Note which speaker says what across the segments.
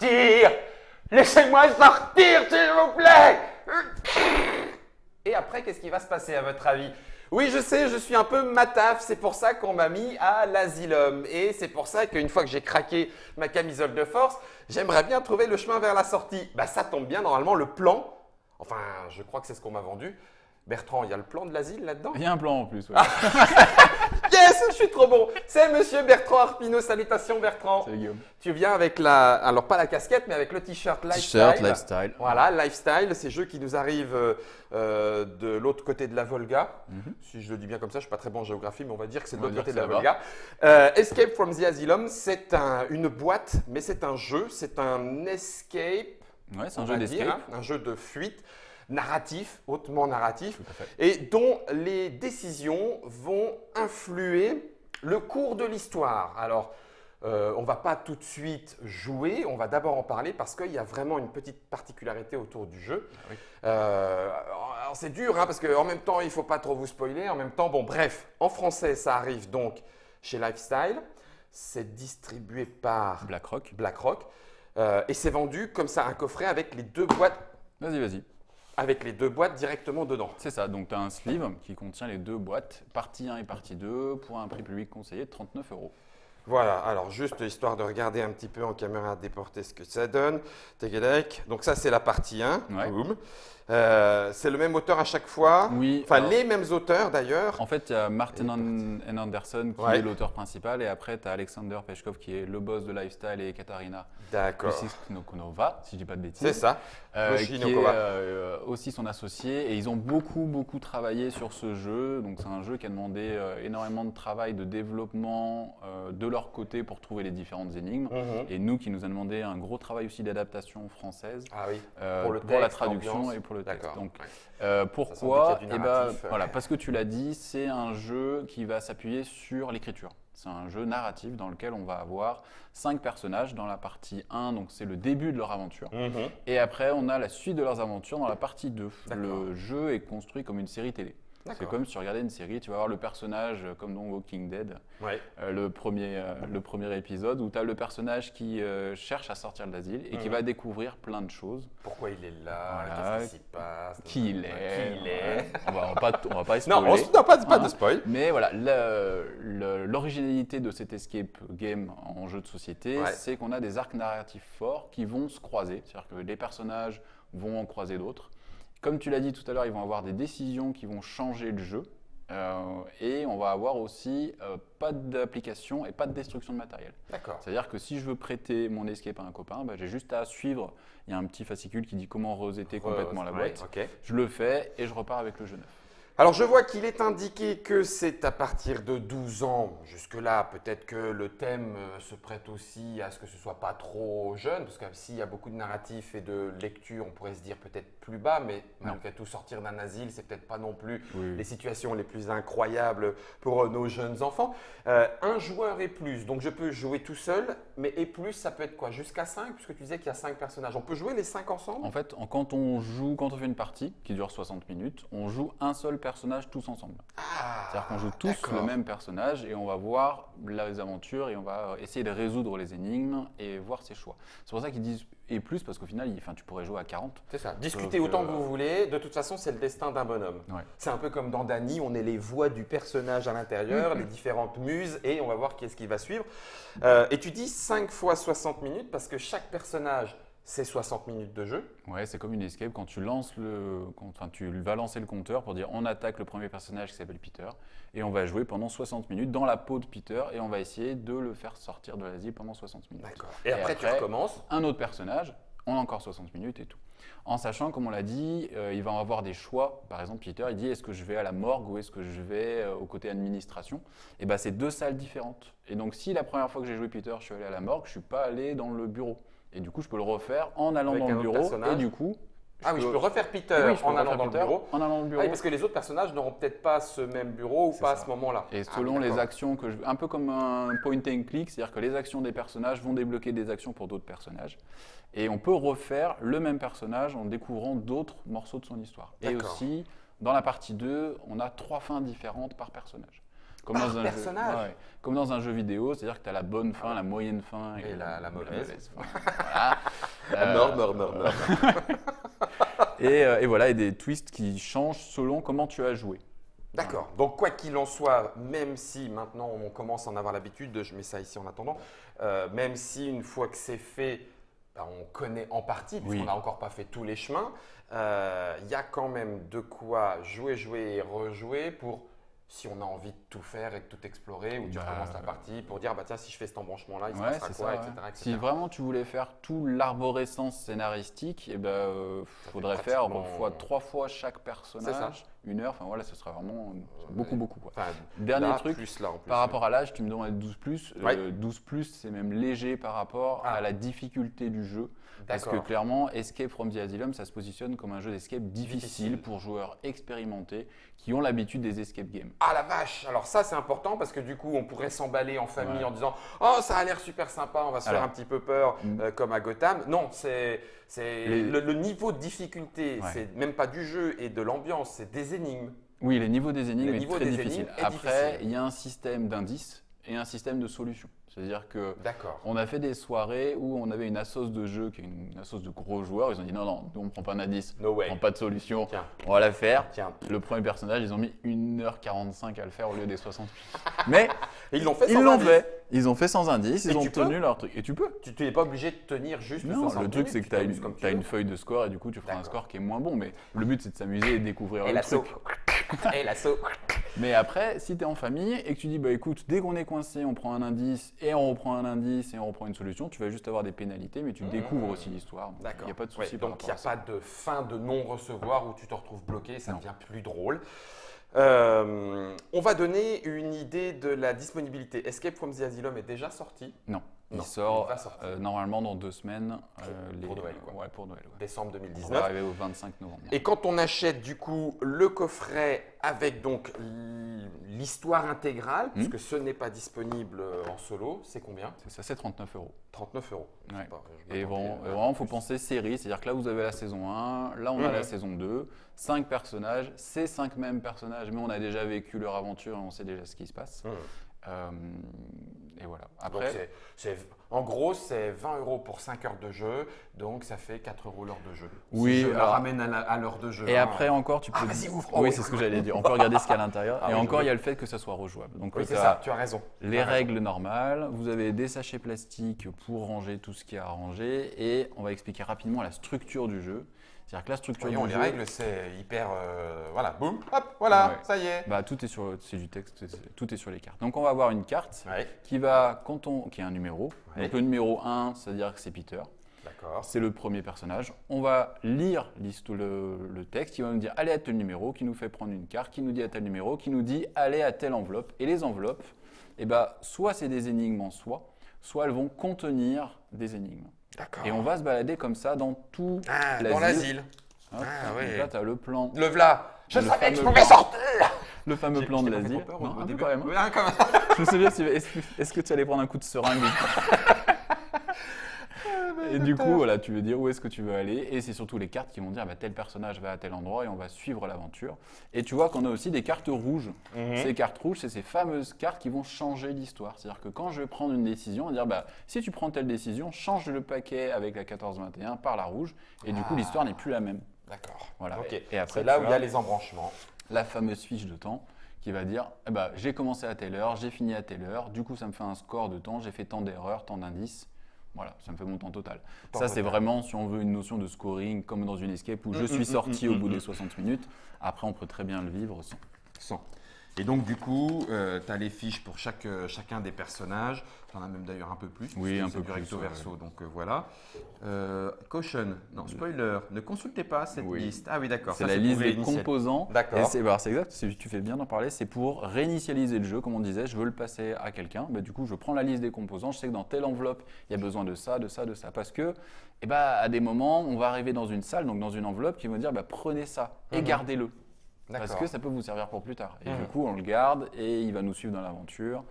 Speaker 1: sortir. Laissez-moi sortir, s'il vous plaît. Et après, qu'est-ce qui va se passer à votre avis? Oui, je sais, je suis un peu mataf, c'est pour ça qu'on m'a mis à l'asylum. Et c'est pour ça qu'une fois que j'ai craqué ma camisole de force, j'aimerais bien trouver le chemin vers la sortie. Bah ça tombe bien, normalement le plan, enfin je crois que c'est ce qu'on m'a vendu. Bertrand, il y a le plan de l'asile là-dedans?
Speaker 2: Il y a un plan en plus. Ouais.
Speaker 1: Yes, je suis trop bon. C'est monsieur Bertrand Arpino. Salutations Bertrand.
Speaker 2: Salut Guillaume.
Speaker 1: Tu viens avec la, alors pas la casquette, mais avec le t-shirt lifestyle.
Speaker 2: T-shirt, lifestyle.
Speaker 1: Voilà, lifestyle, ces jeux qui nous arrivent de l'autre côté de la Volga. Si je le dis bien comme ça, je ne suis pas très bon en géographie, mais on va dire que c'est de
Speaker 2: On va
Speaker 1: l'autre côté
Speaker 2: dire
Speaker 1: de
Speaker 2: que
Speaker 1: la
Speaker 2: ça
Speaker 1: Volga. Escape from the Asylum, c'est une boîte, mais c'est un jeu, c'est un escape.
Speaker 2: Ouais, c'est
Speaker 1: on
Speaker 2: un jeu
Speaker 1: va dire,
Speaker 2: d'escape.
Speaker 1: un jeu de fuite narratif, hautement narratif,
Speaker 2: Tout à fait.
Speaker 1: et dont les décisions vont influer le cours de l'histoire. Alors, on ne va pas tout de suite jouer, on va d'abord en parler parce qu'il y a vraiment une petite particularité autour du jeu.
Speaker 2: Oui.
Speaker 1: Alors c'est dur hein, parce qu'en même temps, il ne faut pas trop vous spoiler. En même temps, bon bref, en français, ça arrive donc chez Lifestyle. C'est distribué par
Speaker 2: BlackRock.
Speaker 1: BlackRock. Et c'est vendu comme ça, un coffret avec les deux boîtes.
Speaker 2: Vas-y.
Speaker 1: Avec les deux boîtes directement dedans.
Speaker 2: C'est ça, donc tu as un sleeve qui contient les deux boîtes, partie 1 et partie 2, pour un prix public conseillé de 39 €.
Speaker 1: Voilà, alors juste histoire de regarder un petit peu en caméra déportée ce que ça donne. Tegelec. Donc ça c'est la partie 1.
Speaker 2: Ouais.
Speaker 1: Boum. C'est le même auteur à chaque fois.
Speaker 2: Oui.
Speaker 1: Enfin
Speaker 2: alors,
Speaker 1: les mêmes auteurs d'ailleurs.
Speaker 2: En fait, il y a Martin N. Anderson qui
Speaker 1: Ouais.
Speaker 2: est l'auteur principal et après tu as Alexander Peshkov qui est le boss de Lifestyle et Katarina
Speaker 1: D'accord.
Speaker 2: Pusiknokonova, si je dis pas de bêtises.
Speaker 1: C'est ça.
Speaker 2: Qui est aussi son associé et ils ont beaucoup travaillé sur ce jeu. Donc c'est un jeu qui a demandé énormément de travail, de développement de leur côté pour trouver les différentes énigmes. Et nous qui nous a demandé un gros travail aussi d'adaptation française
Speaker 1: Ah oui.
Speaker 2: pour,
Speaker 1: le
Speaker 2: la
Speaker 1: texte,
Speaker 2: traduction
Speaker 1: l'ambiance.
Speaker 2: et pour le texte.
Speaker 1: D'accord.
Speaker 2: Donc,
Speaker 1: Ouais.
Speaker 2: pourquoi?
Speaker 1: Ça sent qu'il y a du narratif.
Speaker 2: Voilà, parce que tu l'as dit, c'est un jeu qui va s'appuyer sur l'écriture. C'est un jeu narratif dans lequel on va avoir 5 personnages dans la partie 1, donc c'est le début de leur aventure. Et après, on a la suite de leurs aventures dans la partie 2.
Speaker 1: D'accord.
Speaker 2: Le jeu est construit comme une série télé. C'est
Speaker 1: D'accord.
Speaker 2: comme si tu regardais une série, tu vas avoir le personnage comme dans Walking Dead,
Speaker 1: Ouais.
Speaker 2: le premier épisode, où tu as le personnage qui cherche à sortir de l'asile et qui va découvrir plein de choses.
Speaker 1: Pourquoi il est là?
Speaker 2: Voilà.
Speaker 1: Qu'est-ce qui s'y passe?
Speaker 2: Qui il est.
Speaker 1: Qui il est.
Speaker 2: Ouais. On va pas
Speaker 1: Non,
Speaker 2: spoiler.
Speaker 1: non, pas de
Speaker 2: Hein.
Speaker 1: spoil.
Speaker 2: Mais voilà, l'originalité de cet escape game en jeu de société,
Speaker 1: Ouais.
Speaker 2: c'est qu'on a des arcs narratifs forts qui vont se croiser. C'est-à-dire que les personnages vont en croiser d'autres. Comme tu l'as dit tout à l'heure, ils vont avoir des décisions qui vont changer le jeu. Et on va avoir aussi pas d'application et pas de destruction de matériel.
Speaker 1: D'accord.
Speaker 2: C'est-à-dire que si je veux prêter mon escape à un copain, j'ai juste à suivre. Il y a un petit fascicule qui dit comment resetter complètement la boîte.
Speaker 1: Ok.
Speaker 2: Je le fais et je repars avec le jeu neuf.
Speaker 1: Alors, je vois qu'il est indiqué que c'est à partir de 12 ans. Jusque-là, peut-être que le thème se prête aussi à ce que ce soit pas trop jeune, parce que s'il y a beaucoup de narratifs et de lecture, on pourrait se dire peut-être plus bas, mais malgré tout, sortir d'un asile, c'est peut-être pas non plus les situations les plus incroyables pour nos jeunes enfants. Un joueur et plus, donc je peux jouer tout seul, mais et plus, ça peut être quoi? Jusqu'à 5, puisque tu disais qu'il y a 5 personnages. On peut jouer les 5 ensemble?
Speaker 2: En fait, quand on fait une partie qui dure 60 minutes, on joue un seul personnage tous ensemble. C'est-à-dire qu'on joue tous
Speaker 1: d'accord.
Speaker 2: le même personnage et on va voir les aventures et on va essayer de résoudre les énigmes et voir ses choix. C'est pour ça qu'ils disent et plus parce qu'au final, tu pourrais jouer à 40.
Speaker 1: C'est ça. Discutez autant que vous voulez. De toute façon, c'est le destin d'un bonhomme.
Speaker 2: Ouais.
Speaker 1: C'est un peu comme dans Dany, on est les voix du personnage à l'intérieur, les différentes muses, et on va voir qui est-ce qui va suivre. Et tu dis 5 fois 60 minutes parce que chaque personnage, c'est 60 minutes de jeu.
Speaker 2: Ouais, c'est comme une escape quand tu vas lancer le compteur pour dire on attaque le premier personnage qui s'appelle Peter et on va jouer pendant 60 minutes dans la peau de Peter et on va essayer de le faire sortir de l'asile pendant 60 minutes.
Speaker 1: D'accord. Et après, tu recommences.
Speaker 2: Un autre personnage, on a encore 60 minutes et tout. En sachant, comme on l'a dit, il va y avoir des choix. Par exemple, Peter, il dit est-ce que je vais à la morgue ou est-ce que je vais au côté administration? Et ben, c'est 2 salles différentes. Et donc, si la première fois que j'ai joué Peter, je suis allé à la morgue, je ne suis pas allé dans le bureau. Et du coup, je peux le refaire en allant
Speaker 1: Avec
Speaker 2: dans
Speaker 1: un
Speaker 2: le
Speaker 1: autre
Speaker 2: bureau.
Speaker 1: personnage.
Speaker 2: Et du coup,
Speaker 1: je peux refaire Peter
Speaker 2: je peux
Speaker 1: en allant
Speaker 2: refaire
Speaker 1: dans le
Speaker 2: Peter
Speaker 1: bureau.
Speaker 2: En allant dans le bureau.
Speaker 1: Ah oui, parce que les autres personnages n'auront peut-être pas ce même bureau ou
Speaker 2: C'est
Speaker 1: pas à
Speaker 2: ça.
Speaker 1: ce moment-là.
Speaker 2: Et
Speaker 1: Ah
Speaker 2: selon
Speaker 1: oui,
Speaker 2: les
Speaker 1: d'accord.
Speaker 2: actions que un peu comme un point and click, c'est-à-dire que les actions des personnages vont débloquer des actions pour d'autres personnages. Et on peut refaire le même personnage en découvrant d'autres morceaux de son histoire. Et
Speaker 1: D'accord.
Speaker 2: aussi, dans la partie 2, on a 3 fins différentes par personnage. Comme
Speaker 1: Par
Speaker 2: dans un
Speaker 1: personnage.
Speaker 2: jeu, ouais, comme dans un jeu vidéo, c'est-à-dire que tu as la bonne fin, la moyenne fin
Speaker 1: Et la mauvaise.
Speaker 2: fin. Voilà.
Speaker 1: Mort.
Speaker 2: Et voilà, et des twists qui changent selon comment tu as joué.
Speaker 1: D'accord. Donc, quoi qu'il en soit, même si maintenant on commence à en avoir l'habitude, je mets ça ici en attendant, même si une fois que c'est fait, on connaît en partie, puisqu'on n'a encore pas fait tous les chemins, il y a quand même de quoi jouer et rejouer pour, si on a envie de tout faire et de tout explorer, ou tu recommences la partie pour dire, tiens, si je fais cet embranchement-là, il se passera quoi,
Speaker 2: ça,
Speaker 1: etc.,
Speaker 2: ouais.
Speaker 1: etc.
Speaker 2: Si vraiment tu voulais faire tout l'arborescence scénaristique, il faudrait faire trois fois chaque personnage, 1 heure, enfin voilà, ce sera vraiment beaucoup. Quoi.
Speaker 1: Enfin,
Speaker 2: Dernier
Speaker 1: là,
Speaker 2: truc,
Speaker 1: plus là, en plus,
Speaker 2: par rapport à l'âge, tu me demandais 12+,
Speaker 1: Ouais.
Speaker 2: 12+, c'est même léger par rapport à la difficulté du jeu. Parce que
Speaker 1: D'accord.
Speaker 2: clairement, Escape from the Asylum, ça se positionne comme un jeu d'escape difficile pour joueurs expérimentés qui ont l'habitude des escape games.
Speaker 1: Ah la vache! Alors ça c'est important parce que du coup on pourrait s'emballer en famille en disant « Oh ça a l'air super sympa, on va se faire un petit peu peur comme à Gotham ». Non, c'est le niveau de difficulté, c'est même pas du jeu et de l'ambiance, c'est des énigmes.
Speaker 2: Oui, les niveaux des énigmes
Speaker 1: Le
Speaker 2: est
Speaker 1: niveau
Speaker 2: très
Speaker 1: des
Speaker 2: difficile.
Speaker 1: énigmes est
Speaker 2: Après,
Speaker 1: difficile.
Speaker 2: il y a un système d'indices et un système de solutions. C'est-à-dire que
Speaker 1: D'accord.
Speaker 2: on a fait des soirées où on avait une assos de jeu qui est une assos de gros joueurs. Ils ont dit non, nous on ne prend pas d'indice,
Speaker 1: No way.
Speaker 2: on ne prend pas de solution,
Speaker 1: Tiens.
Speaker 2: on va la faire.
Speaker 1: Tiens.
Speaker 2: Le premier personnage, ils ont mis 1h45 à le faire au lieu des 60. Mais
Speaker 1: Et ils l'ont fait
Speaker 2: ils
Speaker 1: sans
Speaker 2: l'ont
Speaker 1: indice.
Speaker 2: fait. Ils ont fait sans indice,
Speaker 1: Et
Speaker 2: ils ont
Speaker 1: tu
Speaker 2: tenu
Speaker 1: peux
Speaker 2: leur truc. Et tu peux.
Speaker 1: Tu n'es pas obligé de tenir juste
Speaker 2: Non,
Speaker 1: 60
Speaker 2: le truc
Speaker 1: minutes,
Speaker 2: c'est que
Speaker 1: tu
Speaker 2: tu as
Speaker 1: t'amuses comme tu
Speaker 2: une
Speaker 1: veux.
Speaker 2: feuille de score et du coup tu feras un
Speaker 1: D'accord.
Speaker 2: score qui est moins bon. Mais le but c'est de s'amuser et de découvrir
Speaker 1: Et
Speaker 2: le
Speaker 1: l'assaut.
Speaker 2: truc.
Speaker 1: Et l'assaut.
Speaker 2: Mais après, si tu es en famille et que tu dis, bah écoute, dès qu'on est coincé, on prend un indice et on reprend un indice et on reprend une solution, tu vas juste avoir des pénalités, mais tu découvres aussi l'histoire. Donc,
Speaker 1: D'accord.
Speaker 2: il n'y a pas de souci.
Speaker 1: Ouais,
Speaker 2: par
Speaker 1: donc il n'y a
Speaker 2: rapport à
Speaker 1: pas de fin de non-recevoir où tu te retrouves bloqué, ça
Speaker 2: Non.
Speaker 1: devient plus drôle. On va donner une idée de la disponibilité. Escape from the Asylum est déjà sorti,
Speaker 2: ça. Non. Il
Speaker 1: Non,
Speaker 2: sort
Speaker 1: il va sortir.
Speaker 2: normalement dans 2 semaines.
Speaker 1: Pour Noël, quoi.
Speaker 2: Ouais, pour Noël. Ouais.
Speaker 1: décembre
Speaker 2: On va
Speaker 1: 2019.
Speaker 2: arriver au 25 novembre.
Speaker 1: Et quand on achète du coup le coffret avec donc l'histoire intégrale, puisque ce n'est pas disponible en solo, c'est combien?
Speaker 2: C'est ça, c'est 39 €.
Speaker 1: 39 euros. Je
Speaker 2: Ouais.
Speaker 1: sais pas, je
Speaker 2: Et
Speaker 1: m'attendais
Speaker 2: vraiment, il faut
Speaker 1: plus.
Speaker 2: penser série, c'est-à-dire que là, vous avez la saison 1, là, on a la saison 2, 5 personnages, c'est 5 mêmes personnages, mais on a déjà vécu leur aventure et on sait déjà ce qui se passe. Et voilà.
Speaker 1: Donc
Speaker 2: Après,
Speaker 1: en gros, c'est 20 € pour 5 heures de jeu, donc ça fait 4 € l'heure de jeu.
Speaker 2: Oui,
Speaker 1: Si je la
Speaker 2: alors-
Speaker 1: ramène à l'heure de jeu.
Speaker 2: et
Speaker 1: hein.
Speaker 2: après encore, tu peux.
Speaker 1: vas-y, ouvre.
Speaker 2: Oui,
Speaker 1: Oh,
Speaker 2: c'est ce que j'allais dire. On peut regarder ce qu'il y a à l'intérieur.
Speaker 1: Ah
Speaker 2: Et
Speaker 1: oui,
Speaker 2: encore,
Speaker 1: je
Speaker 2: il y a le fait que ça soit rejouable. Donc,
Speaker 1: Oui,
Speaker 2: tu
Speaker 1: c'est
Speaker 2: as
Speaker 1: ça, tu as raison.
Speaker 2: les
Speaker 1: Tu as raison.
Speaker 2: règles normales, vous avez des sachets plastiques pour ranger tout ce qui est à ranger, et on va expliquer rapidement la structure du jeu. C'est-à-dire que la structure
Speaker 1: Voyons,
Speaker 2: du
Speaker 1: les
Speaker 2: jeu.
Speaker 1: règles, c'est hyper. Voilà, boum, hop, voilà,
Speaker 2: Ouais.
Speaker 1: ça y est.
Speaker 2: Bah, c'est du texte, tout est sur les cartes. Donc on va avoir une carte
Speaker 1: Ouais,
Speaker 2: qui est un numéro.
Speaker 1: Ouais.
Speaker 2: Donc le numéro 1, c'est-à-dire que c'est Peter.
Speaker 1: d'accord.
Speaker 2: C'est le premier personnage. On va lire le texte qui va nous dire allez à tel numéro, qui nous fait prendre une carte, qui nous dit à tel numéro, qui nous dit allez à telle enveloppe. Et les enveloppes, soit c'est des énigmes en soi, soit elles vont contenir des énigmes.
Speaker 1: D'accord.
Speaker 2: Et on va se balader comme ça dans tout
Speaker 1: Ah, dans l'asile.
Speaker 2: Hop.
Speaker 1: Ah, ouais.
Speaker 2: Donc là, tu as le plan.
Speaker 1: Le v'là. Je
Speaker 2: Le
Speaker 1: savais que je
Speaker 2: fameux
Speaker 1: pouvais
Speaker 2: plan.
Speaker 1: sortir.
Speaker 2: Le fameux plan de
Speaker 1: J'ai pas fait
Speaker 2: l'asile.
Speaker 1: trop peur
Speaker 2: Non,
Speaker 1: au
Speaker 2: un peu
Speaker 1: début.
Speaker 2: quand même.
Speaker 1: Ouais, quand même.
Speaker 2: Je me souviens, est-ce que tu allais prendre un coup de seringue Et du coup, voilà, tu veux dire où est-ce que tu veux aller. Et c'est surtout les cartes qui vont dire tel personnage va à tel endroit et on va suivre l'aventure. Et tu vois qu'on a aussi des cartes rouges. Ces cartes rouges, c'est ces fameuses cartes qui vont changer l'histoire. C'est-à-dire que quand je vais prendre une décision, on va dire si tu prends telle décision, change le paquet avec la 14-21 par la rouge. Et du coup, l'histoire n'est plus la même.
Speaker 1: D'accord.
Speaker 2: Voilà.
Speaker 1: Ok.
Speaker 2: Et après,
Speaker 1: c'est là
Speaker 2: tu
Speaker 1: où il y a
Speaker 2: as
Speaker 1: les embranchements.
Speaker 2: la fameuse fiche de temps qui va dire j'ai commencé à telle heure, j'ai fini à telle heure, du coup ça me fait un score de temps, j'ai fait tant d'erreurs, tant d'indices. Voilà, ça me fait mon temps total.
Speaker 1: Temps
Speaker 2: Ça, c'est
Speaker 1: total.
Speaker 2: vraiment, si on veut, une notion de scoring comme dans une escape où je suis sorti au bout des 60 minutes. Après, on peut très bien le vivre sans.
Speaker 1: 100. Et donc, du coup, tu as les fiches pour chacun des personnages. Tu en as même d'ailleurs un peu plus.
Speaker 2: Oui,
Speaker 1: parce que
Speaker 2: un
Speaker 1: c'est
Speaker 2: peu
Speaker 1: du
Speaker 2: plus,
Speaker 1: recto
Speaker 2: ouais.
Speaker 1: verso, donc voilà. Caution, non, spoiler, ne consultez pas cette
Speaker 2: Oui.
Speaker 1: liste. Ah oui, d'accord.
Speaker 2: C'est
Speaker 1: ça,
Speaker 2: la
Speaker 1: pour
Speaker 2: liste des
Speaker 1: réinitialiser.
Speaker 2: composants.
Speaker 1: D'accord.
Speaker 2: Et c'est exact, tu fais bien d'en parler. C'est pour réinitialiser le jeu, comme on disait. Je veux le passer à quelqu'un. Du coup, je prends la liste des composants. Je sais que dans telle enveloppe, il y a besoin de ça, de ça, de ça. Parce que, à des moments, on va arriver dans une salle, donc dans une enveloppe, qui va dire prenez ça et gardez-le. Parce
Speaker 1: D'accord.
Speaker 2: que ça peut vous servir pour plus tard. Et
Speaker 1: Mhm.
Speaker 2: du coup, on le garde et il va nous suivre dans l'aventure.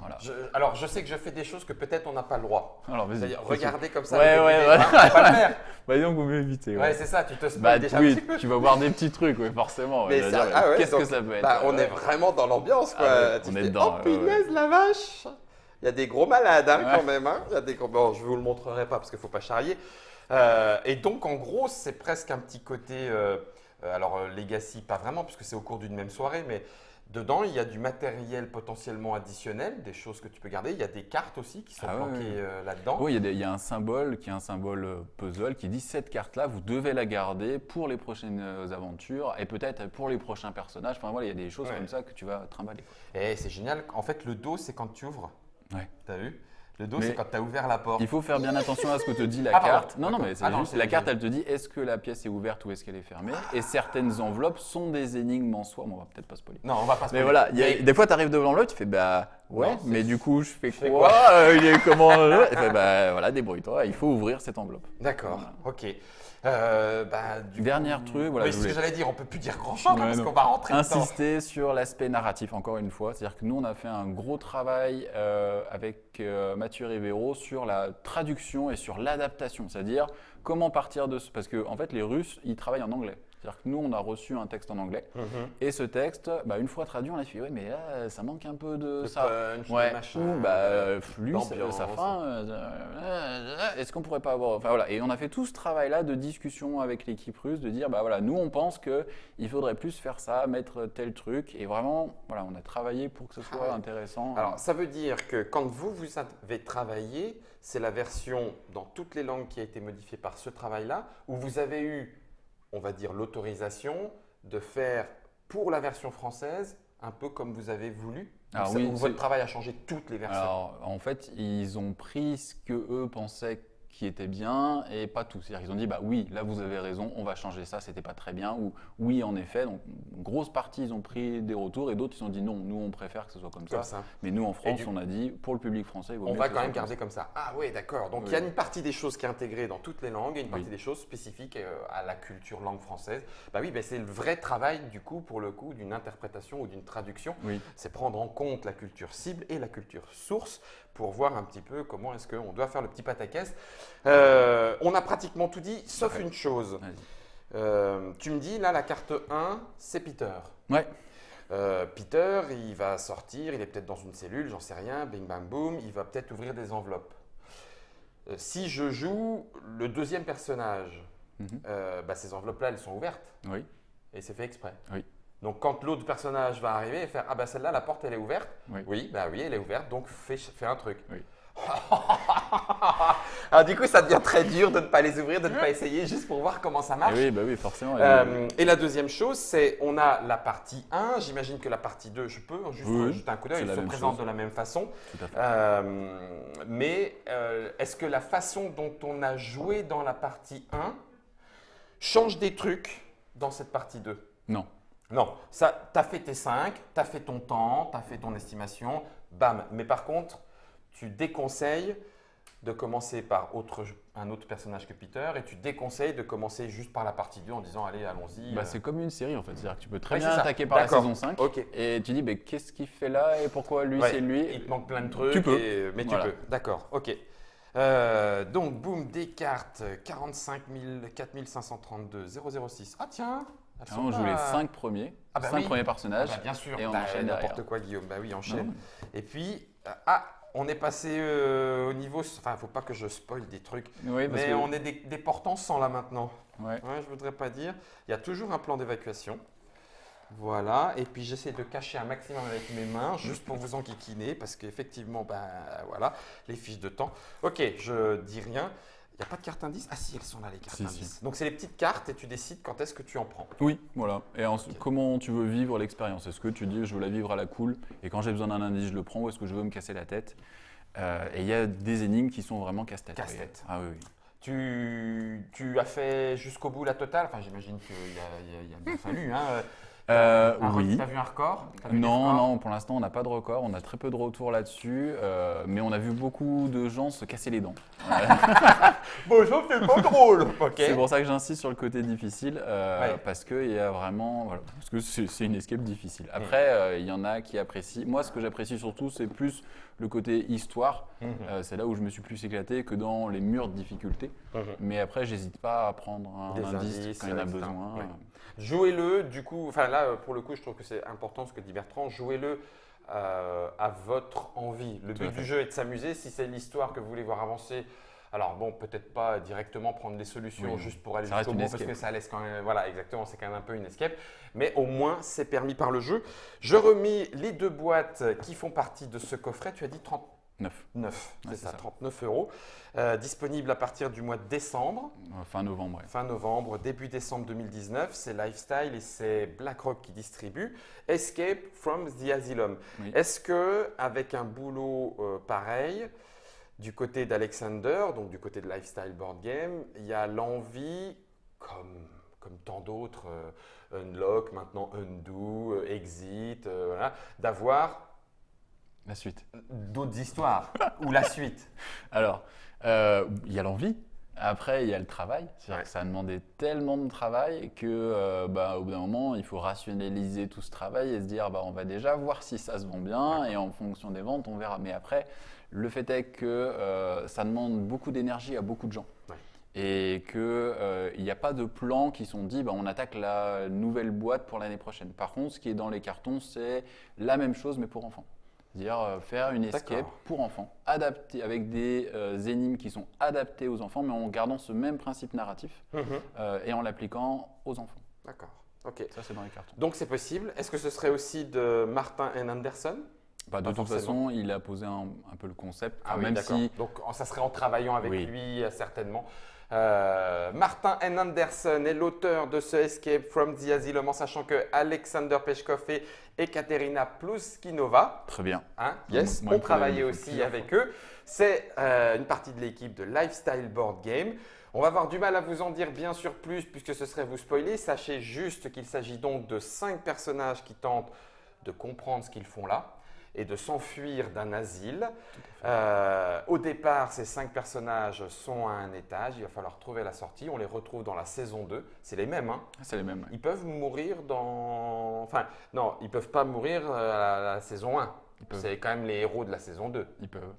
Speaker 2: Voilà.
Speaker 1: Alors, je sais que je fais des choses que peut-être on n'a pas le droit.
Speaker 2: Alors, vas-y.
Speaker 1: C'est-à-dire,
Speaker 2: fais
Speaker 1: regarder comme ça.
Speaker 2: Ouais,
Speaker 1: avec
Speaker 2: ouais,
Speaker 1: des
Speaker 2: ouais.
Speaker 1: vidéos, hein, faut pas le faire.
Speaker 2: Bah, donc, vous m'évitez.
Speaker 1: Ouais, c'est ça, tu te spoil
Speaker 2: Bah,
Speaker 1: déjà un
Speaker 2: oui,
Speaker 1: petit peu.
Speaker 2: tu vas voir des petits trucs, ouais, forcément.
Speaker 1: Mais
Speaker 2: Je veux
Speaker 1: ça-
Speaker 2: dire,
Speaker 1: ah ouais,
Speaker 2: qu'est-ce
Speaker 1: donc,
Speaker 2: que ça peut être
Speaker 1: bah, on est vraiment dans l'ambiance, quoi.
Speaker 2: Ah ouais,
Speaker 1: Tu
Speaker 2: on
Speaker 1: fais,
Speaker 2: est dedans,
Speaker 1: oh,
Speaker 2: ouais, ouais.
Speaker 1: punaise, la vache. Il y a des gros malades, hein,
Speaker 2: Ouais.
Speaker 1: quand même. Hein. Il y a des gros... Bon, je vous le montrerai pas parce qu'il faut pas charrier. Et donc, en gros, c'est presque un petit côté. Legacy, pas vraiment, puisque c'est au cours d'une même soirée, mais dedans, il y a du matériel potentiellement additionnel, des choses que tu peux garder. Il y a des cartes aussi qui sont
Speaker 2: Ah ouais,
Speaker 1: planquées
Speaker 2: ouais.
Speaker 1: là-dedans.
Speaker 2: Oui, il y a un symbole qui est un symbole puzzle qui dit cette carte-là, vous devez la garder pour les prochaines aventures et peut-être pour les prochains personnages. Enfin voilà, il y a des choses
Speaker 1: Ouais.
Speaker 2: comme ça que tu vas trimballer.
Speaker 1: Et c'est génial. En fait, le dos, c'est quand tu ouvres.
Speaker 2: Ouais.
Speaker 1: T'as vu? Le dos,
Speaker 2: Mais
Speaker 1: c'est quand tu as ouvert la porte.
Speaker 2: Il faut faire bien attention à ce que te dit la
Speaker 1: Ah, pardon.
Speaker 2: carte. Non, non, mais c'est
Speaker 1: Ah non,
Speaker 2: juste,
Speaker 1: c'est
Speaker 2: la
Speaker 1: le
Speaker 2: carte,
Speaker 1: jeu.
Speaker 2: elle te dit est-ce que la pièce est ouverte ou est-ce qu'elle est fermée. Et certaines enveloppes sont des énigmes en soi. Bon, on va peut-être pas spoiler.
Speaker 1: Non, on va pas se
Speaker 2: Mais
Speaker 1: spoiler.
Speaker 2: voilà,
Speaker 1: Mais-
Speaker 2: des fois, tu arrives devant l'enveloppe, tu fais bah ouais,
Speaker 1: Non, c'est-
Speaker 2: mais du coup, je fais
Speaker 1: fais
Speaker 2: quoi,
Speaker 1: quoi
Speaker 2: Il est comment Il fait bah voilà, débrouille-toi, il faut ouvrir cette enveloppe.
Speaker 1: D'accord,
Speaker 2: Voilà.
Speaker 1: ok. Du
Speaker 2: Dernier
Speaker 1: coup-
Speaker 2: truc, voilà,
Speaker 1: Oui,
Speaker 2: je
Speaker 1: c'est ce que
Speaker 2: voulais-
Speaker 1: j'allais dire, on peut plus dire grand-chose
Speaker 2: Ouais,
Speaker 1: parce
Speaker 2: non.
Speaker 1: qu'on va rentrer dedans.
Speaker 2: Insister sur l'aspect narratif, encore une fois. C'est-à-dire que nous, on a fait un gros travail avec Mathieu Rivero sur la traduction et sur l'adaptation. C'est-à-dire comment partir de ce... Parce que, en fait, les Russes, ils travaillent en anglais. C'est-à-dire que nous, on a reçu un texte en anglais.
Speaker 1: Mhm.
Speaker 2: Et ce texte, bah, une fois traduit, on a fait, ouais, mais là, ça manque un peu de
Speaker 1: Le
Speaker 2: ça.
Speaker 1: punch,
Speaker 2: Ouais,
Speaker 1: le machin,
Speaker 2: ou, bah, lui,
Speaker 1: l'ambiance.
Speaker 2: sa fin, est-ce qu'on pourrait pas avoir... Enfin voilà, et on a fait tout ce travail-là de discussion avec l'équipe russe, de dire, bah voilà, nous on pense qu'il faudrait plus faire ça, mettre tel truc, et vraiment, voilà, on a travaillé pour que ce soit
Speaker 1: Ah ouais.
Speaker 2: intéressant.
Speaker 1: Alors, ça veut dire que quand vous avez travaillé, c'est la version dans toutes les langues qui a été modifiée par ce travail-là, où vous avez eu, on va dire, l'autorisation de faire pour la version française un peu comme vous avez voulu.
Speaker 2: Alors
Speaker 1: Ou
Speaker 2: oui,
Speaker 1: ou
Speaker 2: c'est-
Speaker 1: votre travail a changé toutes les versions.
Speaker 2: Alors, en fait, ils ont pris ce que eux pensaient qui était bien et pas tout. C'est-à-dire qu'ils ont dit, bah oui, là vous avez raison, on va changer ça, c'était pas très bien. Ou oui, en effet. Donc, une grosse partie, ils ont pris des retours et d'autres, ils ont dit non, nous on préfère que ce soit comme
Speaker 1: Comme
Speaker 2: ça.
Speaker 1: ça.
Speaker 2: Mais nous en France,
Speaker 1: du-
Speaker 2: on a dit, pour le public français, il vaut
Speaker 1: On
Speaker 2: mieux
Speaker 1: va
Speaker 2: que
Speaker 1: quand
Speaker 2: ce
Speaker 1: même
Speaker 2: soit
Speaker 1: garder comme ça. Ah oui, d'accord. Donc
Speaker 2: Oui.
Speaker 1: il y a une partie des choses qui est intégrée dans toutes les langues et une
Speaker 2: Oui.
Speaker 1: partie des choses spécifiques à la culture langue française. Bah oui, c'est le vrai travail du coup pour le coup d'une interprétation ou d'une traduction.
Speaker 2: Oui.
Speaker 1: C'est prendre en compte la culture cible et la culture source pour voir un petit peu comment est-ce qu'on doit faire le petit pataquès. On a pratiquement tout dit, sauf
Speaker 2: Ouais.
Speaker 1: une chose.
Speaker 2: Vas-y.
Speaker 1: Tu me dis là, la carte 1, c'est Peter.
Speaker 2: Ouais.
Speaker 1: Peter, il va sortir, il est peut-être dans une cellule, j'en sais rien, bing bang boom, il va peut-être ouvrir des enveloppes. Si je joue le deuxième personnage,
Speaker 2: Mhm.
Speaker 1: ces enveloppes-là, elles sont ouvertes
Speaker 2: Oui.
Speaker 1: et c'est fait exprès.
Speaker 2: Oui.
Speaker 1: Donc quand l'autre personnage va arriver et faire ah bah celle-là, la porte elle est ouverte.
Speaker 2: Oui.
Speaker 1: Oui, bah oui, elle est ouverte, donc fais un truc.
Speaker 2: Oui.
Speaker 1: Alors du coup, ça devient très dur de ne pas les ouvrir, de ne pas essayer, juste pour voir comment ça marche.
Speaker 2: Et oui, bah oui, forcément.
Speaker 1: Et la deuxième chose, c'est on a la partie 1, j'imagine que la partie 2, je peux juste
Speaker 2: Oui,
Speaker 1: jeter un coup d'œil,
Speaker 2: c'est
Speaker 1: ils
Speaker 2: la
Speaker 1: se
Speaker 2: même
Speaker 1: présentent
Speaker 2: chose.
Speaker 1: de la même façon.
Speaker 2: Tout à fait.
Speaker 1: Mais est-ce que la façon dont on a joué dans la partie 1 change des trucs dans cette partie 2?
Speaker 2: Non.
Speaker 1: Non, ça, tu as fait tes 5, tu as fait ton temps, tu as fait ton estimation, bam. Mais par contre, tu déconseilles de commencer par un autre personnage que Peter et tu déconseilles de commencer juste par la partie 2 en disant allez, allons-y.
Speaker 2: Bah, c'est comme une série en fait. C'est-à-dire que tu peux très
Speaker 1: Oui,
Speaker 2: bien
Speaker 1: c'est ça.
Speaker 2: attaquer par la
Speaker 1: D'accord.
Speaker 2: saison 5
Speaker 1: Ok.
Speaker 2: et tu dis mais qu'est-ce qu'il fait là et pourquoi lui
Speaker 1: Ouais,
Speaker 2: c'est lui.
Speaker 1: Il te manque plein de trucs.
Speaker 2: Tu peux.
Speaker 1: Mais
Speaker 2: Voilà.
Speaker 1: tu peux. D'accord, ok. Donc, boum, des cartes 45 4532 006. Ah tiens, elles sont
Speaker 2: On joue
Speaker 1: pas-
Speaker 2: les 5 premiers,
Speaker 1: Ah bah
Speaker 2: 5
Speaker 1: oui.
Speaker 2: premiers
Speaker 1: Ah
Speaker 2: personnages.
Speaker 1: bah, bien sûr,
Speaker 2: et on
Speaker 1: t'as
Speaker 2: enchaîne
Speaker 1: n'importe
Speaker 2: derrière.
Speaker 1: quoi Guillaume, bah oui, enchaîne.
Speaker 2: Non.
Speaker 1: Et puis, on est passé au niveau, enfin, faut pas que je spoil des trucs,
Speaker 2: Oui, parce
Speaker 1: mais
Speaker 2: que...
Speaker 1: on est des portants sans là maintenant.
Speaker 2: Ouais.
Speaker 1: Ouais, je voudrais pas dire. Il y a toujours un plan d'évacuation. Voilà, et puis j'essaie de cacher un maximum avec mes mains, juste pour vous enquiquiner, parce qu'effectivement, voilà, les fiches de temps. Ok, je dis rien. Il n'y a pas de carte indice? Ah si, elles sont là les cartes
Speaker 2: Si,
Speaker 1: indices. Donc c'est les petites cartes et tu décides quand est-ce que tu en prends.
Speaker 2: Oui, voilà. Et comment tu veux vivre l'expérience? Est-ce que tu dis je veux la vivre à la cool et quand j'ai besoin d'un indice je le prends ou est-ce que je veux me casser la tête? Et il y a des énigmes qui sont vraiment casse-tête.
Speaker 1: Casse-tête.
Speaker 2: Ah oui, oui.
Speaker 1: Tu as fait jusqu'au bout la totale. Enfin, j'imagine qu'il y a bien fallu. Hein.
Speaker 2: Oui.
Speaker 1: T'as vu un record? T'as vu des
Speaker 2: Non,
Speaker 1: records
Speaker 2: non, pour l'instant, on n'a pas de record. On a très peu de retours là-dessus. Mais on a vu beaucoup de gens se casser les dents.
Speaker 1: Bon, ça, c'est pas drôle. Ok.
Speaker 2: C'est pour ça que j'insiste sur le côté difficile.
Speaker 1: Ouais.
Speaker 2: Parce qu'il y a vraiment. Voilà, parce que c'est une escape difficile. Après, il y en a qui apprécient. Moi, ce que j'apprécie surtout, c'est plus le côté histoire. C'est là où je me suis plus éclaté que dans les murs de difficulté. Mais après, j'hésite pas à prendre un
Speaker 1: Des
Speaker 2: indice
Speaker 1: indices,
Speaker 2: quand il y en a
Speaker 1: etc.
Speaker 2: besoin.
Speaker 1: Ouais. Jouez-le, du coup, enfin là, pour le coup, je trouve que c'est important ce que dit Bertrand, jouez-le à votre envie. Le
Speaker 2: Tout à
Speaker 1: but
Speaker 2: fait.
Speaker 1: du jeu est de s'amuser. Si c'est l'histoire que vous voulez voir avancer, alors bon, peut-être pas directement prendre les solutions
Speaker 2: Oui,
Speaker 1: juste pour aller
Speaker 2: ça reste
Speaker 1: jusqu'au
Speaker 2: une
Speaker 1: bout, parce que
Speaker 2: escape.
Speaker 1: ça laisse quand même, voilà, exactement, c'est quand même un peu une escape, mais au moins, c'est permis par le jeu. Je remets les 2 boîtes qui font partie de ce coffret, tu as dit 39,
Speaker 2: 9.
Speaker 1: c'est
Speaker 2: Ouais,
Speaker 1: ça,
Speaker 2: c'est ça.
Speaker 1: 39 €, disponible à partir du mois de décembre.
Speaker 2: Fin novembre, ouais.
Speaker 1: Fin novembre, début décembre 2019, c'est Lifestyle et c'est BlackRock qui distribue. Escape from the Asylum.
Speaker 2: Oui.
Speaker 1: Est-ce que avec un boulot pareil, du côté d'Alexander, donc du côté de Lifestyle Board Game, il y a l'envie, comme tant d'autres, Unlock, maintenant Undo, Exit, voilà, d'avoir
Speaker 2: La suite.
Speaker 1: d'autres histoires ou la suite?
Speaker 2: Alors, il y a l'envie. Après, il y a le travail. C'est-à-dire
Speaker 1: Ouais.
Speaker 2: que ça a demandé tellement de travail que, au bout d'un moment, il faut rationaliser tout ce travail et se dire, on va déjà voir si ça se vend bien et en fonction des ventes, on verra. Mais après, le fait est que ça demande beaucoup d'énergie à beaucoup de gens.
Speaker 1: Ouais.
Speaker 2: Et qu'il n'y a pas de plan qui sont dit, on attaque la nouvelle boîte pour l'année prochaine. Par contre, ce qui est dans les cartons, c'est la même chose, mais pour enfants. C'est-à-dire faire une escape
Speaker 1: D'accord.
Speaker 2: pour enfants, adaptée avec des énigmes qui sont adaptées aux enfants, mais en gardant ce même principe narratif et en l'appliquant aux enfants.
Speaker 1: D'accord, ok.
Speaker 2: Ça, c'est dans les cartons.
Speaker 1: Donc c'est possible. Est-ce que ce serait aussi de Martin N. Anderson?
Speaker 2: De
Speaker 1: Pas
Speaker 2: toute
Speaker 1: forcément.
Speaker 2: façon, il a posé un peu le concept,
Speaker 1: Ah oui,
Speaker 2: même
Speaker 1: d'accord.
Speaker 2: si
Speaker 1: Donc ça serait en travaillant avec
Speaker 2: Oui.
Speaker 1: lui, certainement. Martin N. Anderson est l'auteur de ce Escape from the Asylum, en sachant que Alexander Peshkov et Ekaterina Pluskinova,
Speaker 2: très bien.
Speaker 1: yes,
Speaker 2: Moi,
Speaker 1: ont
Speaker 2: il faut
Speaker 1: travaillé
Speaker 2: le-
Speaker 1: aussi
Speaker 2: plusieurs
Speaker 1: avec eux. C'est une partie de l'équipe de Lifestyle Board Game. On va avoir du mal à vous en dire bien sûr plus puisque ce serait vous spoiler. Sachez juste qu'il s'agit donc de 5 personnages qui tentent de comprendre ce qu'ils font là et de s'enfuir d'un asile. Au départ, ces 5 personnages sont à un étage. Il va falloir trouver la sortie. On les retrouve dans la saison 2. C'est les mêmes, hein.
Speaker 2: C'est les mêmes. Ouais.
Speaker 1: Ils peuvent mourir dans… Enfin, non, ils ne peuvent pas mourir à la saison 1.
Speaker 2: Ils peuvent.
Speaker 1: C'est quand même les héros de la saison 2.
Speaker 2: Ils peuvent.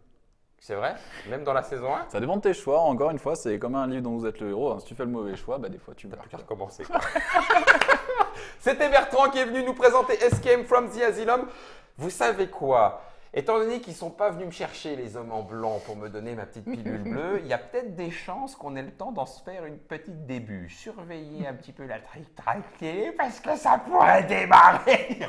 Speaker 1: C'est vrai? Même dans la saison 1?
Speaker 2: Ça dépend de tes choix. Encore une fois, c'est comme un livre dont vous êtes le héros. Si tu fais le mauvais choix, des fois, tu
Speaker 1: T'as
Speaker 2: meurs.
Speaker 1: plus qu'à recommencer. C'était Bertrand qui est venu nous présenter Escape from the Asylum. Vous savez quoi? Étant donné qu'ils ne sont pas venus me chercher, les hommes en blanc, pour me donner ma petite pilule bleue, il y a peut-être des chances qu'on ait le temps d'en se faire une petite début. Surveillez un petit peu la trajectoire parce que ça pourrait démarrer.